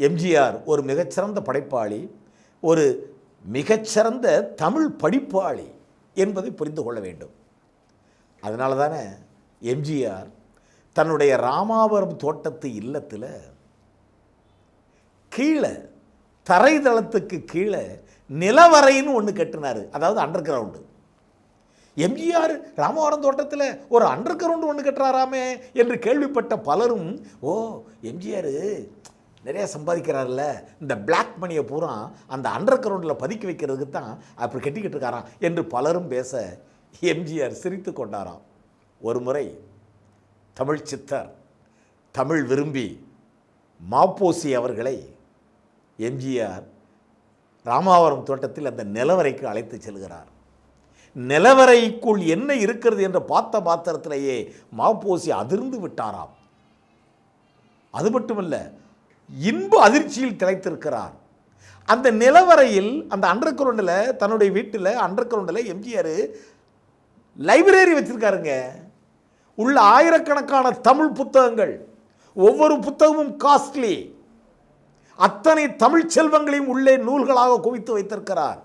எம்ஜிஆர் ஒரு மிகச்சிறந்த படைப்பாளி, ஒரு மிகச்சிறந்த தமிழ் படிப்பாளி என்பதை புரிந்து கொள்ள வேண்டும். அதனால தானே எம்ஜிஆர் தன்னுடைய ராமாவரம் தோட்டத்து இல்லத்தில் கீழே தரைதளத்துக்கு கீழே நிலவரைன்னு ஒன்று கட்டினார். அதாவது அண்டர் கிரவுண்டு. எம்ஜிஆர் ராமவரம் தோட்டத்தில் ஒரு அண்டர் கிரவுண்டு ஒன்று கட்டுறாராமே என்று கேள்விப்பட்ட பலரும், ஓ எம்ஜிஆர் நிறைய சம்பாதிக்கிறார்ல, இந்த பிளாக் மணியை பூரா அந்த அண்டர் கிரவுண்டில் பதுக்கி வைக்கிறதுக்கு தான் அப்படி கட்டிக்கிட்டு இருக்காராம் என்று பலரும் பேச எம்ஜிஆர் சிரித்து கொண்டாராம். ஒரு முறை தமிழ் சித்தர், தமிழ் விரும்பி மாப்போசி அவர்களை எம்ஜிஆர் ராமாவரம் தோட்டத்தில் அந்த நிலவரைக்கு அழைத்து செல்கிறார். நிலவரைக்குள் என்ன இருக்கிறது என்று பார்த்த மாத்திரத்திலேயே மாப்போசி அதிர்ந்து விட்டாராம். அது மட்டுமல்ல, இன்ப அதிர்ச்சியில் திளைத்திருக்கிறார். அந்த நிலவரையில், அந்த அண்டர் கிரவுண்டில், தன்னுடைய வீட்டில் அண்டர் கிரவுண்டில் எம்ஜிஆர் லைப்ரரி வச்சிருக்காருங்க. உள்ள ஆயிரக்கணக்கான தமிழ் புத்தகங்கள், ஒவ்வொரு புத்தகமும் காஸ்ட்லி. அத்தனை தமிழ் செல்வங்களையும் உள்ளே நூல்களாக குவித்து வைத்திருக்கிறார்.